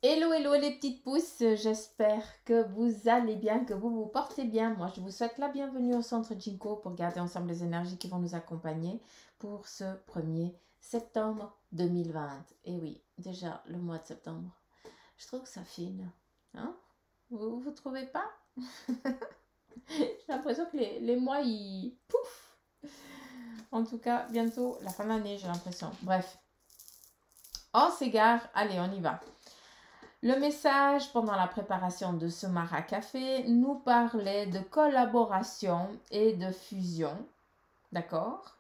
Hello, hello les petites pousses, j'espère que vous allez bien, que vous vous portez bien. Moi, je vous souhaite la bienvenue au centre Jinko pour garder ensemble les énergies qui vont nous accompagner pour ce 1er septembre 2020. Et oui, déjà le mois de septembre. Je trouve que ça file. Hein? Vous trouvez pas? J'ai l'impression que les mois, ils... Pouf! En tout cas, bientôt la fin de l'année, j'ai l'impression. Bref, on s'égare. Allez, on y va. Le message pendant la préparation de ce Mara Café nous parlait de collaboration et de fusion. D'accord?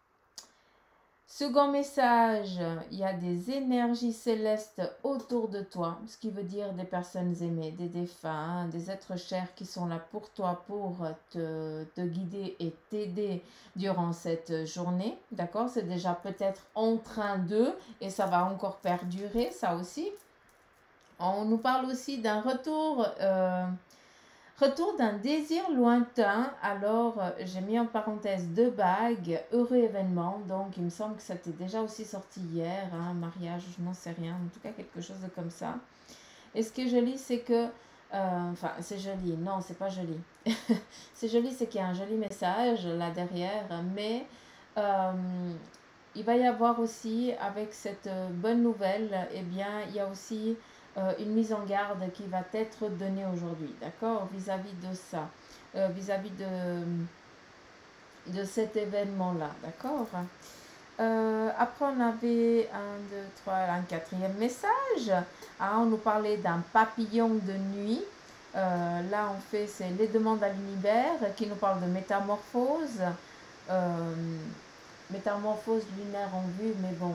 Second message, il y a des énergies célestes autour de toi, ce qui veut dire des personnes aimées, des défunts, des êtres chers qui sont là pour toi, pour te guider et t'aider durant cette journée. D'accord? C'est déjà peut-être en train de, et ça va encore perdurer, ça aussi. On nous parle aussi d'un retour d'un désir lointain. Alors, j'ai mis en parenthèse 2 bagues, heureux événement. Donc, il me semble que ça t'est déjà aussi sorti hier, hein, mariage, je n'en sais rien. En tout cas, quelque chose de comme ça. Et ce qui est joli, c'est que... enfin, c'est joli. Non, c'est pas joli. C'est joli, c'est qu'il y a un joli message là derrière. Mais... euh, il va y avoir aussi, avec cette bonne nouvelle, eh bien, il y a aussi une mise en garde qui va être donnée aujourd'hui, d'accord, vis-à-vis de ça, vis-à-vis de cet événement-là, d'accord. Après, on avait un, deux, trois, un quatrième message. Ah, on nous parlait d'un papillon de nuit. Là, on fait, c'est les demandes à l'univers qui nous parle de métamorphose. Euh, Métamorphose lunaire en vue, mais bon,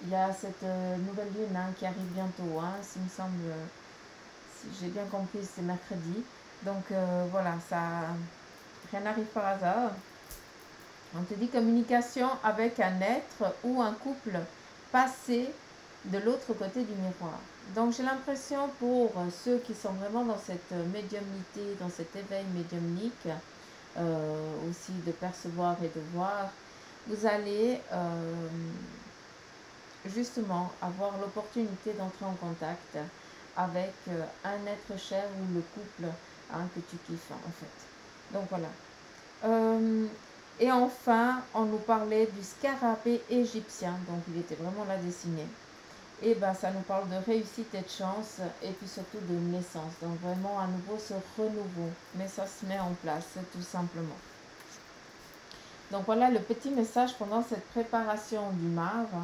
il y a cette nouvelle lune, hein, qui arrive bientôt, hein, s'il me semble, si j'ai bien compris, c'est mercredi. Donc voilà, ça, rien n'arrive par hasard. On te dit communication avec un être ou un couple passé de l'autre côté du miroir. Donc j'ai l'impression pour ceux qui sont vraiment dans cette médiumnité, dans cet éveil médiumnique, aussi de percevoir et de voir, vous allez justement avoir l'opportunité d'entrer en contact avec un être cher ou le couple, hein, que tu kiffes en fait. Donc voilà. Et enfin, on nous parlait du scarabée égyptien, donc il était vraiment là dessiné. Et ben ça nous parle de réussite et de chance, et puis surtout de naissance. Donc vraiment à nouveau ce renouveau, mais ça se met en place tout simplement. Donc voilà le petit message pendant cette préparation du marbre.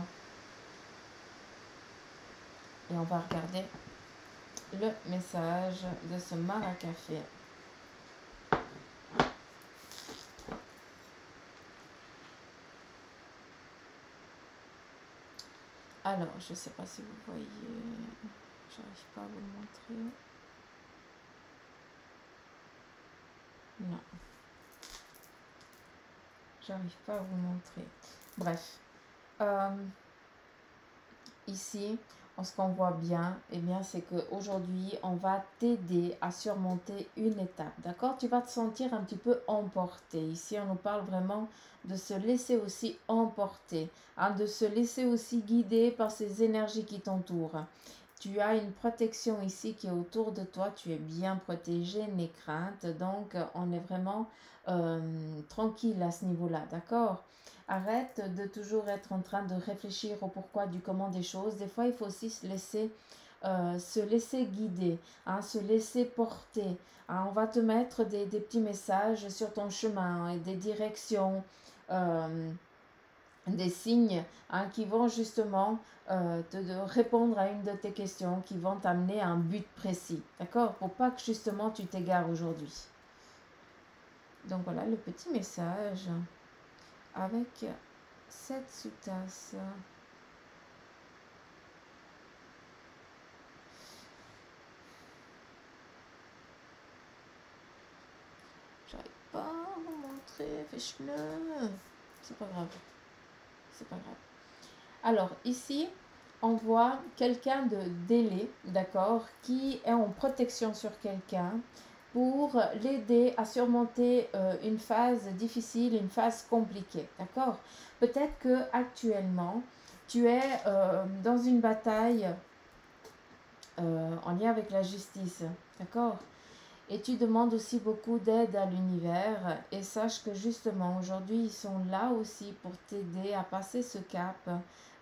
Et on va regarder le message de ce Mara Café. Alors, je ne sais pas si vous voyez, j'arrive pas à vous le montrer. Non, j'arrive pas à vous montrer. Bref, ici, ce qu'on voit bien, eh bien, c'est qu'aujourd'hui, on va t'aider à surmonter une étape, d'accord? Tu vas te sentir un petit peu emporté. Ici, on nous parle vraiment de se laisser aussi emporter, hein, de se laisser aussi guider par ces énergies qui t'entourent. Tu as une protection ici qui est autour de toi, tu es bien protégé, n'aie crainte, donc on est vraiment tranquille à ce niveau-là, d'accord? Arrête de toujours être en train de réfléchir au pourquoi du comment des choses. Des fois, il faut aussi se laisser guider, hein, se laisser porter. Hein. On va te mettre des petits messages sur ton chemin et des directions, des signes, hein, qui vont justement te répondre à une de tes questions, qui vont t'amener à un but précis. D'accord? Pour pas que justement tu t'égares aujourd'hui. Donc voilà le petit message avec cette sous-tasse. J'arrive pas à vous montrer, fais-le. C'est pas grave. C'est pas grave. Alors ici, on voit quelqu'un de délai, d'accord, qui est en protection sur quelqu'un pour l'aider à surmonter une phase difficile, une phase compliquée, d'accord. Peut-être que actuellement tu es dans une bataille en lien avec la justice, d'accord? Et tu demandes aussi beaucoup d'aide à l'univers et sache que justement aujourd'hui ils sont là aussi pour t'aider à passer ce cap.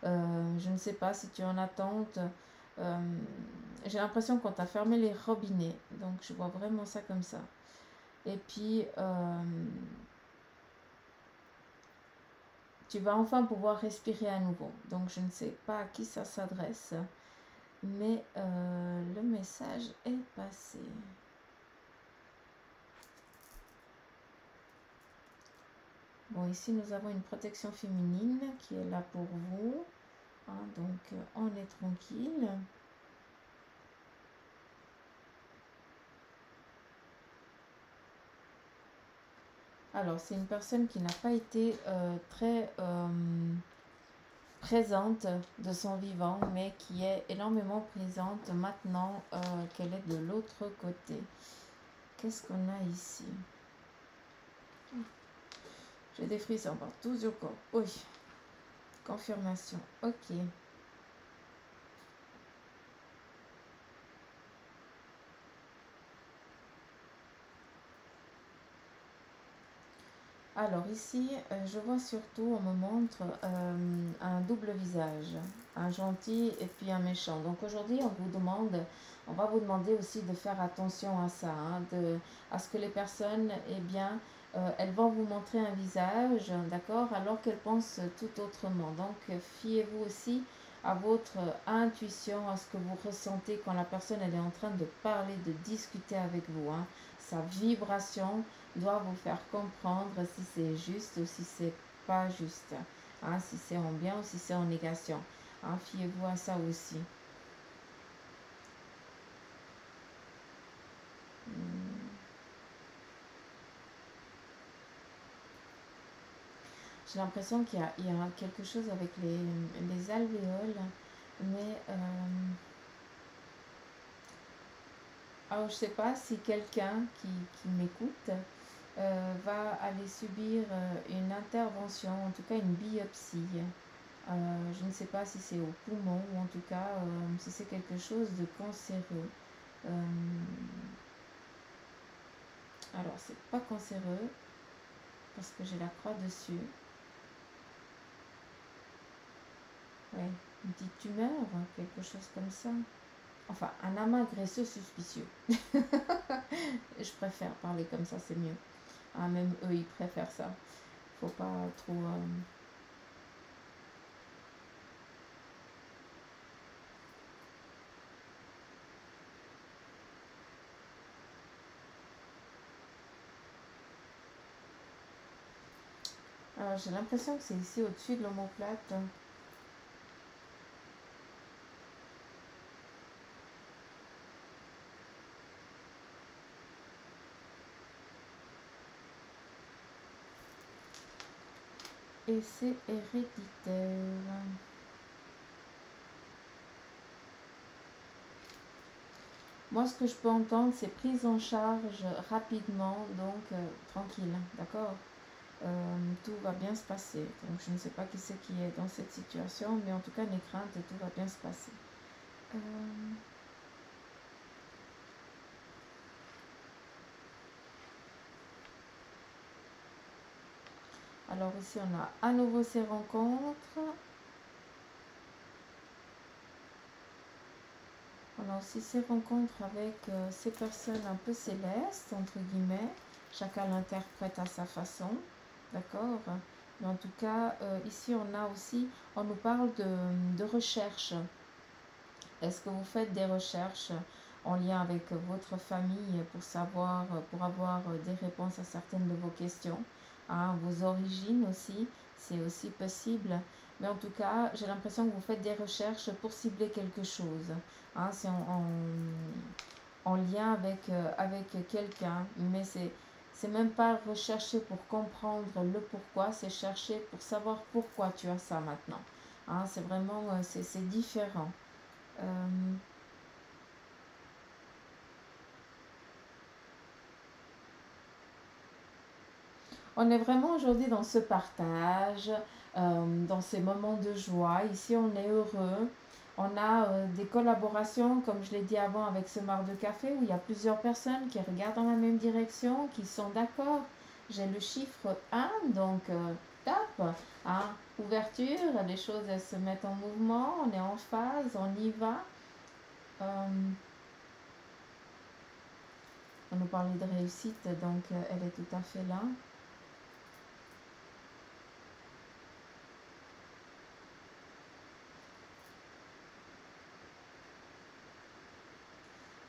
Je ne sais pas si tu es en attente. Euh, j'ai l'impression qu'on t'a fermé les robinets, donc je vois vraiment ça comme ça. Et puis tu vas enfin pouvoir respirer à nouveau. Donc je ne sais pas à qui ça s'adresse, mais le message est passé. Bon, ici nous avons une protection féminine qui est là pour vous. Hein, donc on est tranquille. Alors c'est une personne qui n'a pas été très présente de son vivant, mais qui est énormément présente maintenant qu'elle est de l'autre côté. Qu'est-ce qu'on a ici? J'ai des frissons partout du corps. Oui. Confirmation. Ok. Alors ici, je vois surtout, on me montre un double visage, un gentil et puis un méchant. Donc aujourd'hui, on va vous demander aussi de faire attention à ça, hein, à ce que les personnes, eh bien, elles vont vous montrer un visage, d'accord, alors qu'elles pensent tout autrement. Donc fiez-vous aussi à votre intuition, à ce que vous ressentez quand la personne elle est en train de parler, de discuter avec vous, hein. Sa vibration doit vous faire comprendre si c'est juste ou si c'est pas juste, hein, si c'est en bien ou si c'est en négation. Hein, fiez-vous à ça aussi. J'ai l'impression qu'il y a quelque chose avec les alvéoles, mais alors je sais pas si quelqu'un qui m'écoute va aller subir une intervention, en tout cas une biopsie. Je ne sais pas si c'est au poumon ou en tout cas si c'est quelque chose de cancéreux. Alors c'est pas cancéreux parce que j'ai la croix dessus. Ouais, une petite tumeur, quelque chose comme ça. Enfin, un amas graisseux suspicieux. Je préfère parler comme ça, c'est mieux. Ah, même eux, ils préfèrent ça. Faut pas trop. Alors, j'ai l'impression que c'est ici au-dessus de l'omoplate. Et c'est héréditaire. Moi, ce que je peux entendre, c'est prise en charge rapidement, donc tranquille, d'accord. Tout va bien se passer. Donc, je ne sais pas qui c'est qui est dans cette situation, mais en tout cas, les craintes, tout va bien se passer. Alors ici, on a à nouveau ces rencontres. On a aussi ces rencontres avec ces personnes un peu célestes, entre guillemets. Chacun l'interprète à sa façon, d'accord. Mais en tout cas, ici, on nous parle de recherche. Est-ce que vous faites des recherches en lien avec votre famille pour avoir des réponses à certaines de vos questions, hein, vos origines aussi, c'est aussi possible. Mais en tout cas, j'ai l'impression que vous faites des recherches pour cibler quelque chose. Hein, c'est en lien avec quelqu'un, mais c'est même pas rechercher pour comprendre le pourquoi, c'est chercher pour savoir pourquoi tu as ça maintenant. Hein, c'est vraiment, c'est différent. Euh, On est vraiment aujourd'hui dans ce partage, dans ces moments de joie. Ici, on est heureux. On a des collaborations, comme je l'ai dit avant, avec ce mar de café, où il y a plusieurs personnes qui regardent dans la même direction, qui sont d'accord. J'ai le chiffre 1, donc top. Hein. Ouverture, les choses elles se mettent en mouvement, on est en phase, on y va. On nous parlait de réussite, donc elle est tout à fait là.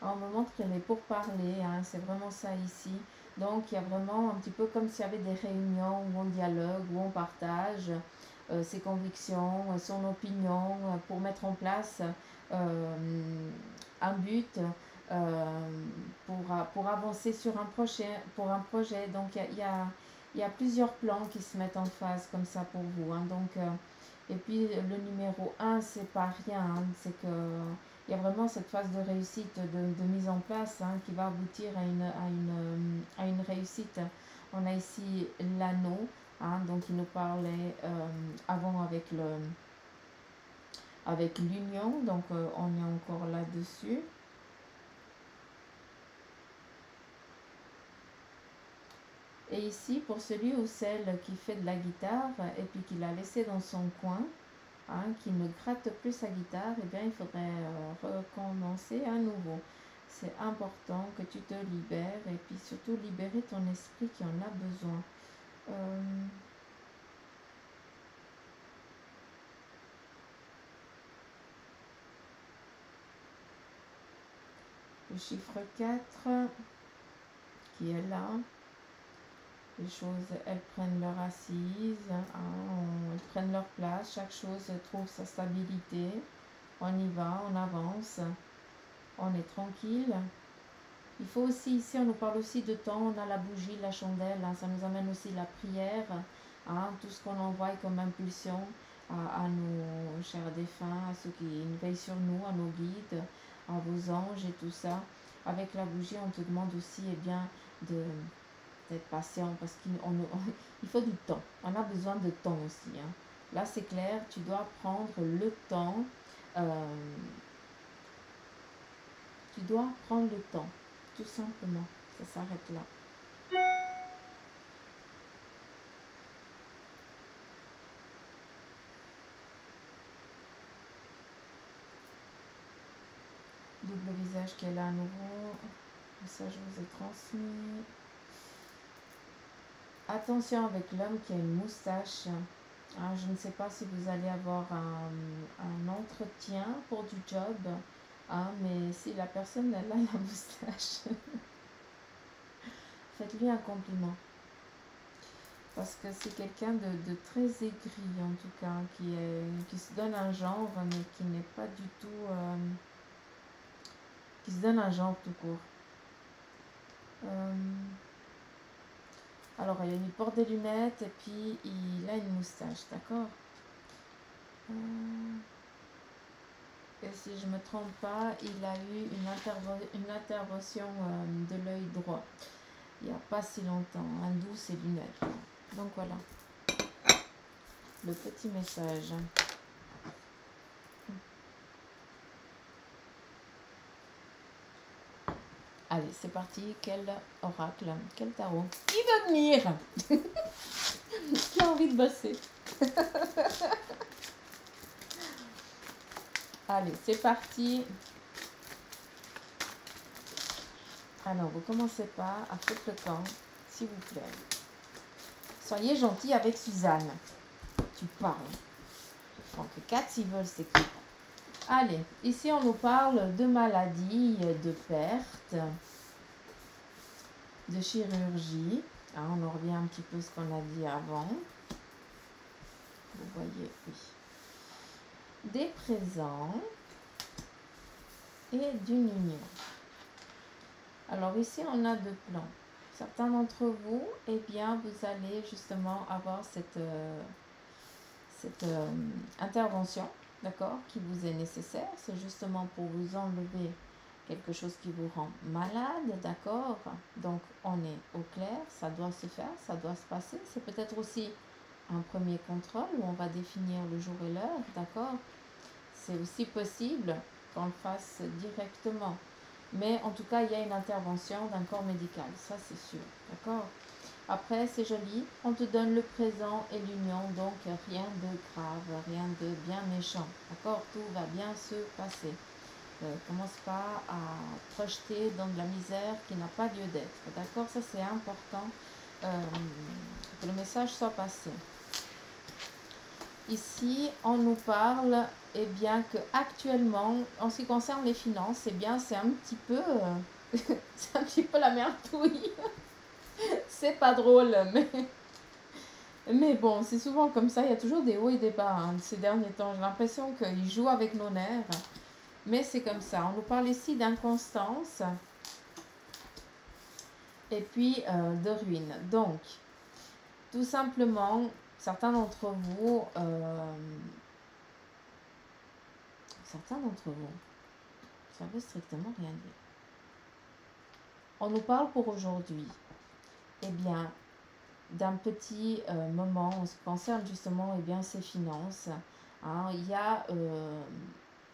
On me montre qu'elle est pour parler, hein, c'est vraiment ça ici. Donc il y a vraiment un petit peu comme s'il y avait des réunions où on dialogue, où on partage ses convictions, son opinion, pour mettre en place un but pour avancer sur un projet. Donc il y a plusieurs plans qui se mettent en phase comme ça pour vous. Hein. Donc, et puis le numéro 1, c'est pas rien, hein, c'est que il y a vraiment cette phase de réussite, de mise en place hein, qui va aboutir à une réussite. On a ici l'anneau, hein, donc il nous parlait avant avec l'union, donc on est encore là-dessus. Et ici, pour celui ou celle qui fait de la guitare et puis qui l'a laissé dans son coin, hein, qui ne gratte plus sa guitare, eh bien, il faudrait recommencer à nouveau. C'est important que tu te libères et puis surtout libérer ton esprit qui en a besoin. Le chiffre 4 qui est là. Les choses, elles prennent leur assise, hein, elles prennent leur place, chaque chose trouve sa stabilité. On y va, on avance, on est tranquille. Il faut aussi, ici on nous parle aussi de temps, on a la bougie, la chandelle, hein, ça nous amène aussi la prière, hein, tout ce qu'on envoie comme impulsion à nos chers défunts, à ceux qui veillent sur nous, à nos guides, à vos anges et tout ça. Avec la bougie, on te demande aussi bien d'être patient parce qu'il faut du temps. On a besoin de temps aussi. Hein. Là, c'est clair, tu dois prendre le temps. Tu dois prendre le temps, tout simplement. Ça s'arrête là. Double visage qui est là à nouveau. Ça, je vous ai transmis. Attention avec l'homme qui a une moustache. Hein, je ne sais pas si vous allez avoir un entretien pour du job. Hein, mais si la personne elle a la moustache, faites-lui un compliment. Parce que c'est quelqu'un de très aigri en tout cas, qui se donne un genre, mais qui n'est pas du tout... qui se donne un genre tout court. Alors, il porte des lunettes et puis il a une moustache, d'accord. Et si je ne me trompe pas, il a eu une intervention de l'œil droit. Il n'y a pas si longtemps, d'où ses lunettes. Donc voilà, le petit message. Allez, c'est parti. Quel oracle, quel tarot? Qui veut venir? Qui a envie de bosser? Allez, c'est parti. Alors, vous commencez pas à foutre le camp, s'il vous plaît. Soyez gentil avec Suzanne. Tu parles. Donc, 4 s'ils veulent s'équiper. Allez, ici on nous parle de maladie, de perte, de chirurgie. Hein, on en revient un petit peu à ce qu'on a dit avant. Vous voyez, oui. Des présents et d'une union. Alors ici on a deux plans. Certains d'entre vous, eh bien, vous allez justement avoir cette intervention, d'accord, qui vous est nécessaire. C'est justement pour vous enlever quelque chose qui vous rend malade, d'accord. Donc on est au clair, ça doit se faire, ça doit se passer. C'est peut-être aussi un premier contrôle où on va définir le jour et l'heure, d'accord. c'est aussi possible qu'on le fasse directement. Mais en tout cas, il y a une intervention d'un corps médical, ça c'est sûr, d'accord? Après, c'est joli, on te donne le présent et l'union, donc rien de grave, rien de bien méchant, d'accord? Tout va bien se passer. Commence pas à projeter dans de la misère qui n'a pas lieu d'être, d'accord? Ça c'est important, que le message soit passé. Ici, on nous parle, eh bien, que actuellement, en ce qui concerne les finances, eh bien, c'est un petit peu, c'est un petit peu la merdouille. C'est pas drôle, mais bon, c'est souvent comme ça. Il y a toujours des hauts et des bas hein, ces derniers temps. J'ai l'impression qu'ils jouent avec nos nerfs, mais c'est comme ça. On nous parle ici d'inconstance et puis de ruine. Donc, tout simplement, certains d'entre vous, ça veut strictement rien dire. On nous parle pour aujourd'hui, eh bien, d'un petit moment en ce qui concerne justement eh bien, ces finances. Hein, il y a,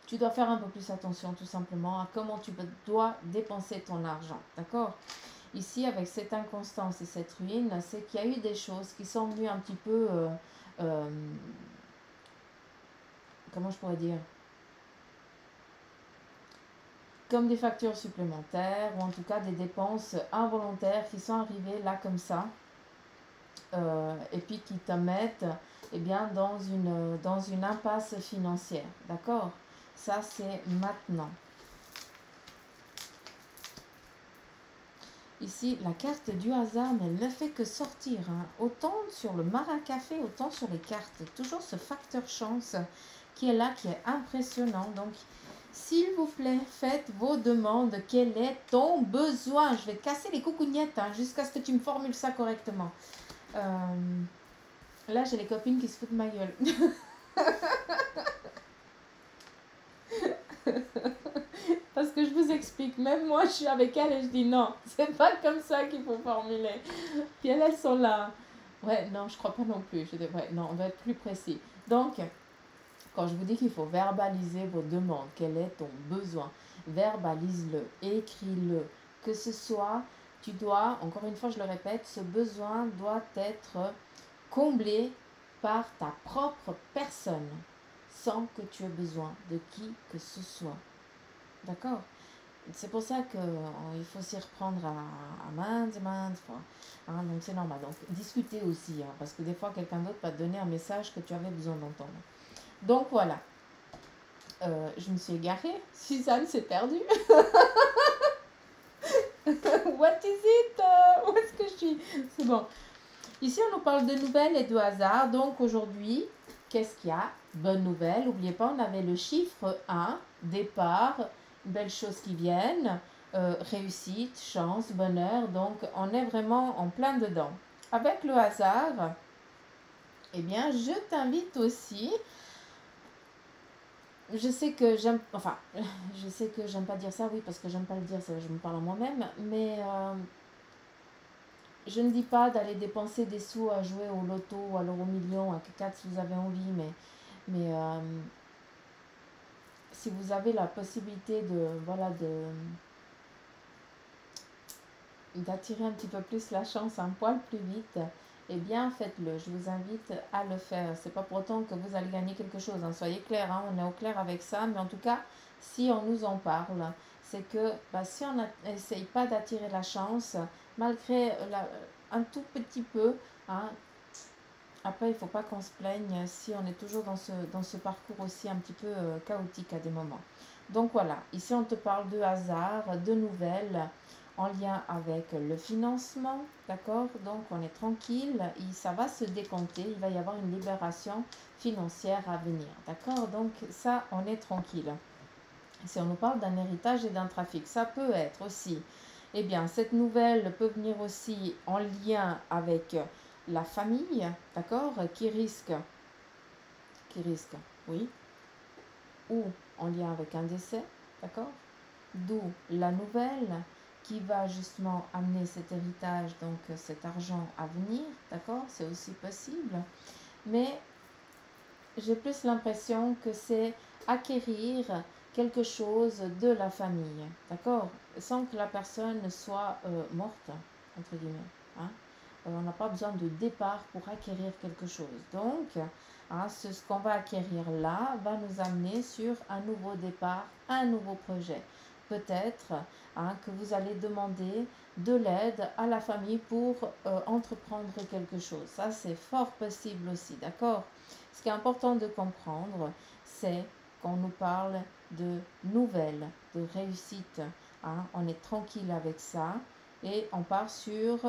tu dois faire un peu plus attention tout simplement à comment tu dois dépenser ton argent, d'accord? Ici, avec cette inconstance et cette ruine, c'est qu'il y a eu des choses qui sont venues un petit peu, comment je pourrais dire, comme des factures supplémentaires ou en tout cas des dépenses involontaires qui sont arrivées là comme ça et puis qui te mettent eh bien, dans une impasse financière. D'accord? Ça, c'est maintenant. Ici, la carte du hasard, mais elle ne fait que sortir. Hein. Autant sur le maracafé, autant sur les cartes. Toujours ce facteur chance qui est là, qui est impressionnant. Donc, s'il vous plaît, faites vos demandes. Quel est ton besoin? Je vais te casser les coucougnettes hein, jusqu'à ce que tu me formules ça correctement. Là, j'ai les copines qui se foutent de ma gueule. Parce que je vous explique, même moi, je suis avec elle et je dis non, c'est pas comme ça qu'il faut formuler. Puis elles sont là. Ouais, non, je crois pas non plus. Je dis, ouais, non, on doit être plus précis. Donc, quand je vous dis qu'il faut verbaliser vos demandes, quel est ton besoin, verbalise-le, écris-le. Que ce soit, tu dois, encore une fois, je le répète, ce besoin doit être comblé par ta propre personne, sans que tu aies besoin de qui que ce soit. D'accord? C'est pour ça qu'il faut s'y reprendre à maintes fois. Hein, donc c'est normal. Donc discuter aussi, hein, parce que des fois quelqu'un d'autre va te donner un message que tu avais besoin d'entendre. Donc voilà. Je me suis égarée. Suzanne s'est perdue. What is it? Où est-ce que je suis? C'est bon. Ici, on nous parle de nouvelles et de hasard. Donc aujourd'hui, qu'est-ce qu'il y a? Bonne nouvelle. N'oubliez pas, on avait le chiffre 1, départ, belles choses qui viennent, réussite, chance, bonheur. Donc, on est vraiment en plein dedans. Avec le hasard, eh bien, je t'invite aussi. Je sais que j'aime, enfin, je sais que j'aime pas dire ça, oui, parce que j'aime pas le dire, ça, je me parle à moi-même, mais je ne dis pas d'aller dépenser des sous à jouer au loto ou à l'euro million, à K4 si vous avez envie, mais si vous avez la possibilité d'attirer un petit peu plus la chance un poil plus vite, eh bien faites-le. Je vous invite à le faire. C'est pas pour autant que vous allez gagner quelque chose. Hein. Soyez clairs, hein, on est au clair avec ça. Mais en tout cas, si on nous en parle, c'est que si on n'essaye pas d'attirer la chance, malgré un tout petit peu, hein, après il ne faut pas qu'on se plaigne si on est toujours dans ce parcours aussi un petit peu chaotique à des moments. Donc voilà, ici on te parle de hasard, de nouvelles en lien avec le financement, d'accord? Donc on est tranquille, ça va se décompter, il va y avoir une libération financière à venir, d'accord? Donc ça, on est tranquille. Si on nous parle d'un héritage et d'un trafic, ça peut être aussi, eh bien, cette nouvelle peut venir aussi en lien avec la famille, d'accord? Qui risque, oui, ou en lien avec un décès, d'accord? D'où la nouvelle qui va justement amener cet héritage, donc cet argent à venir, d'accord? C'est aussi possible. Mais j'ai plus l'impression que c'est acquérir quelque chose de la famille, d'accord? Sans que la personne soit morte, entre guillemets. Hein? On n'a pas besoin de départ pour acquérir quelque chose. Donc, hein, ce qu'on va acquérir là va nous amener sur un nouveau départ, un nouveau projet. Peut-être hein, que vous allez demander de l'aide à la famille pour entreprendre quelque chose. Ça, c'est fort possible aussi, d'accord? Ce qui est important de comprendre, c'est qu'on nous parle de nouvelles, de réussite. Hein? On est tranquille avec ça et on part sur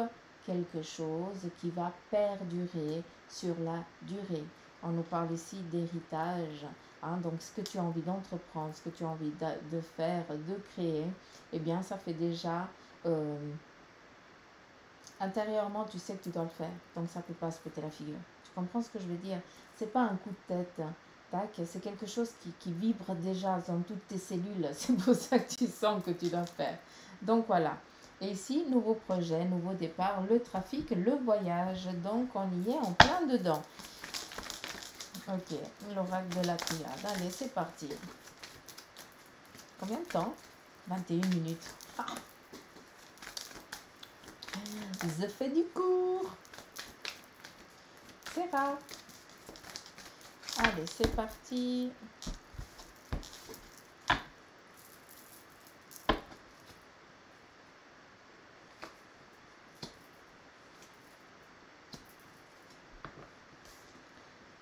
quelque chose qui va perdurer sur la durée. On nous parle ici d'héritage. Hein? Donc, ce que tu as envie d'entreprendre, ce que tu as envie de faire, de créer, eh bien, ça fait déjà... intérieurement, tu sais que tu dois le faire. Donc, ça ne peut pas se péter la figure. Tu comprends ce que je veux dire? C'est pas un coup de tête. Tac, c'est quelque chose qui vibre déjà dans toutes tes cellules. C'est pour ça que tu sens que tu dois faire. Donc, voilà. Et ici, nouveau projet, nouveau départ, le trafic, le voyage. Donc, on y est en plein dedans. Ok, l'oracle de la triade. Allez, c'est parti. Combien de temps? 21 minutes. Ah, je fais du cours. C'est rare. Allez, c'est parti.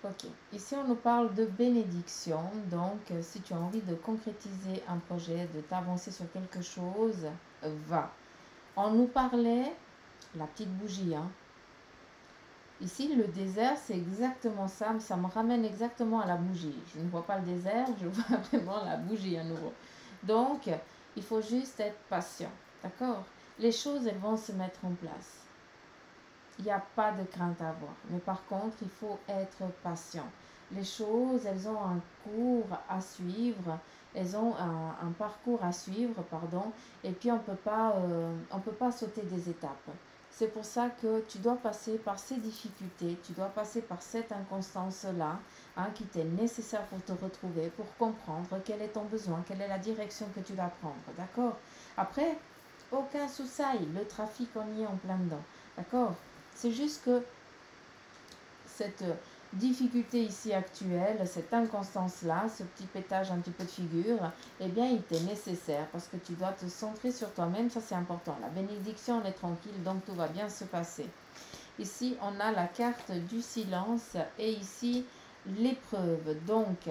Ok, ici on nous parle de bénédiction, donc si tu as envie de concrétiser un projet, de t'avancer sur quelque chose, va. On nous parlait, la petite bougie, hein. Ici le désert c'est exactement ça, ça me ramène exactement à la bougie. Je ne vois pas le désert, je vois vraiment la bougie à nouveau. Donc il faut juste être patient, d'accord? Les choses elles vont se mettre en place. Il n'y a pas de crainte à avoir. Mais par contre, il faut être patient. Les choses, elles ont un cours à suivre. Elles ont un parcours à suivre, pardon. Et puis, on peut pas sauter des étapes. C'est pour ça que tu dois passer par ces difficultés. Tu dois passer par cette inconstance-là, hein, qui t'est nécessaire pour te retrouver, pour comprendre quel est ton besoin, quelle est la direction que tu dois prendre. D'accord? Après, aucun souci. Le trafic, on y est en plein dedans. D'accord? C'est juste que cette difficulté ici actuelle, cette inconstance-là, ce petit pétage un petit peu de figure, eh bien, il t'est nécessaire parce que tu dois te centrer sur toi-même, ça c'est important. La bénédiction, on est tranquille, donc tout va bien se passer. Ici, on a la carte du silence et ici, l'épreuve. Donc,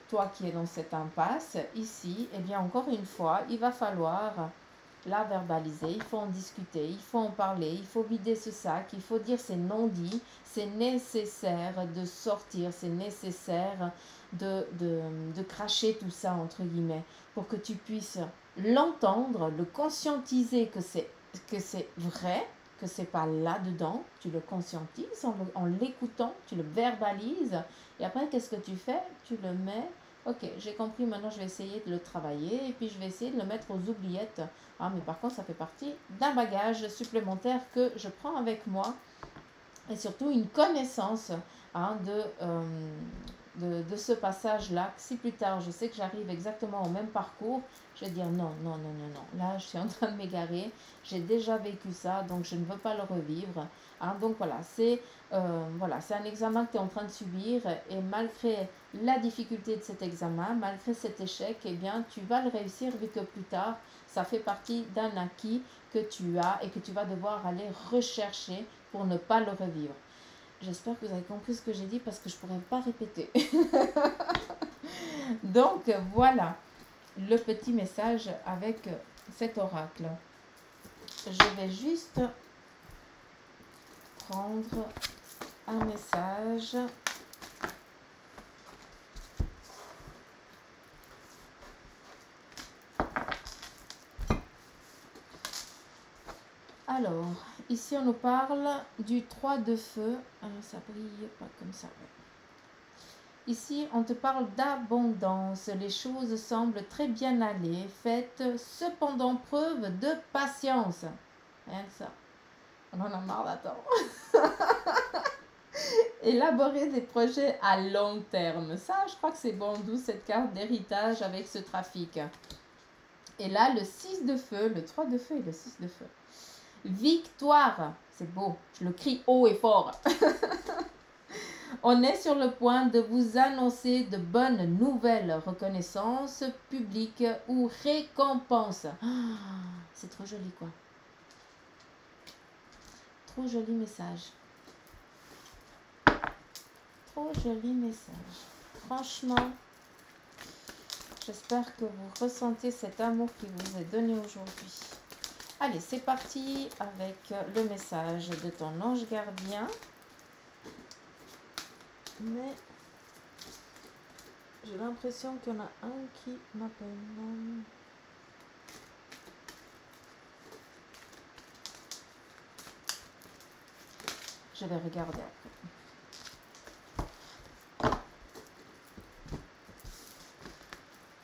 toi qui es dans cette impasse, ici, eh bien, encore une fois, il va falloir la verbaliser, il faut en discuter, il faut en parler, il faut vider ce sac, il faut dire c'est non dit, c'est nécessaire de sortir, c'est nécessaire de cracher tout ça entre guillemets pour que tu puisses l'entendre, le conscientiser que c'est vrai, que c'est pas là-dedans, tu le conscientises en l'écoutant, tu le verbalises et après qu'est-ce que tu fais? Tu le mets. Ok, j'ai compris, maintenant je vais essayer de le travailler et puis je vais essayer de le mettre aux oubliettes. Ah, mais par contre, ça fait partie d'un bagage supplémentaire que je prends avec moi et surtout une connaissance hein, de ce passage-là. Si plus tard, je sais que j'arrive exactement au même parcours, je vais dire non, non, non, non, non. Là, je suis en train de m'égarer. J'ai déjà vécu ça, donc je ne veux pas le revivre. Hein, donc voilà, c'est un examen que tu es en train de subir et malgré la difficulté de cet examen, malgré cet échec, eh bien, tu vas le réussir vu que plus tard, ça fait partie d'un acquis que tu as et que tu vas devoir aller rechercher pour ne pas le revivre. J'espère que vous avez compris ce que j'ai dit parce que je ne pourrais pas répéter. Donc voilà le petit message avec cet oracle. Je vais juste prendre un message. Alors, ici on nous parle du 3 de feu. Alors ça brille pas comme ça. Ici, on te parle d'abondance. Les choses semblent très bien aller. Faites cependant preuve de patience. Rien que ça. On en a marre d'attendre. Élaborer des projets à long terme. Ça, je crois que c'est bon, d'où cette carte d'héritage avec ce trafic. Et là, le 6 de feu, le 3 de feu et le 6 de feu. Victoire. C'est beau, je le crie haut et fort. On est sur le point de vous annoncer de bonnes nouvelles, reconnaissance publique ou récompense. C'est trop joli, quoi. Trop joli message. Trop joli message. Franchement, j'espère que vous ressentez cet amour qui vous est donné aujourd'hui. Allez, c'est parti avec le message de ton ange gardien. Mais j'ai l'impression qu'il y en a un qui m'appelle. Je vais regarder après.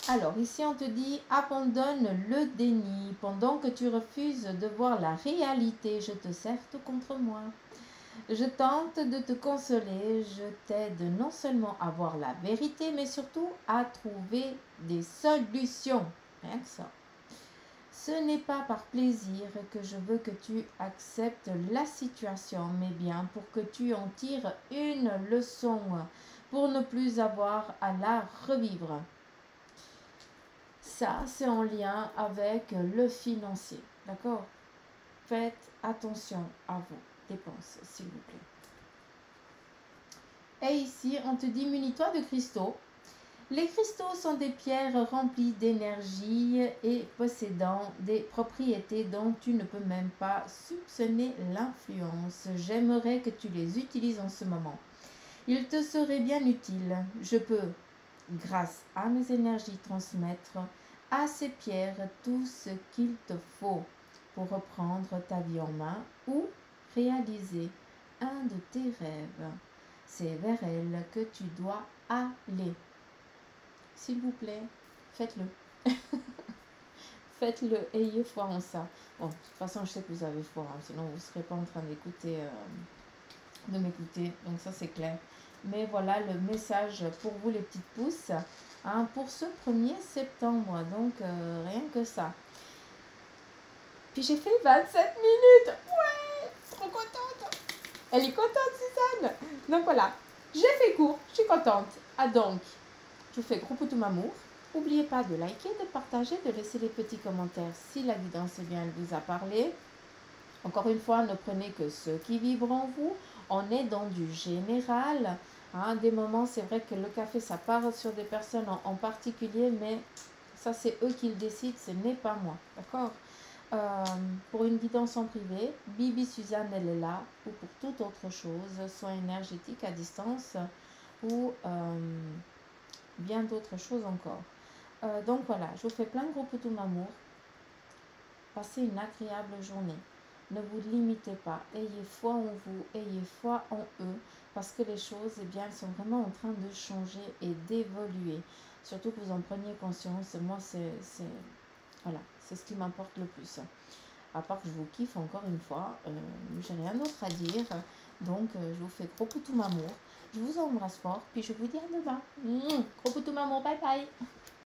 Alors, ici, on te dit, abandonne le déni. Pendant que tu refuses de voir la réalité, je te certe contre moi. Je tente de te consoler, je t'aide non seulement à voir la vérité, mais surtout à trouver des solutions. Rien que ça. Ce n'est pas par plaisir que je veux que tu acceptes la situation, mais bien pour que tu en tires une leçon, pour ne plus avoir à la revivre. Ça, c'est en lien avec le financier. D'accord? Faites attention à vos dépenses, s'il vous plaît. Et ici, on te dit, munis-toi de cristaux. Les cristaux sont des pierres remplies d'énergie et possédant des propriétés dont tu ne peux même pas soupçonner l'influence. J'aimerais que tu les utilises en ce moment. Il te serait bien utile. Je peux, grâce à mes énergies, transmettre à ces pierres tout ce qu'il te faut pour reprendre ta vie en main ou réaliser un de tes rêves. C'est vers elle que tu dois aller. S'il vous plaît, faites-le. Faites-le, ayez foi en ça. Bon, de toute façon, je sais que vous avez foi, hein, sinon vous ne serez pas en train d'écouter, de m'écouter. Donc ça, c'est clair. Mais voilà le message pour vous, les petites pousses, hein, pour ce 1er septembre. Donc, rien que ça. Puis j'ai fait 27 minutes. Ouais, trop contente. Elle est contente, Suzanne. Donc voilà, j'ai fait court, je suis contente. Ah donc, je vous fais gros poutou amour. N'oubliez pas de liker, de partager, de laisser les petits commentaires si la guidance eh bien, elle vous a parlé. Encore une fois, ne prenez que ceux qui vibrent en vous. On est dans du général. Hein, des moments, c'est vrai que le café, ça part sur des personnes en particulier, mais ça, c'est eux qui le décident, ce n'est pas moi. D'accord? Pour une guidance en privé, Bibi Suzanne, elle est là, ou pour toute autre chose, soit énergétique à distance, ou bien d'autres choses encore. Donc voilà, je vous fais plein de gros poutous d'amour. Passez une agréable journée. Ne vous limitez pas. Ayez foi en vous, ayez foi en eux, parce que les choses, eh bien, elles sont vraiment en train de changer et d'évoluer. Surtout que vous en preniez conscience. Moi, voilà, c'est ce qui m'importe le plus. À part que je vous kiffe encore une fois, j'ai rien d'autre à dire. Donc, je vous fais gros poutou amour. Je vous embrasse fort, puis je vous dis à demain. Gros poutou amour, bye bye.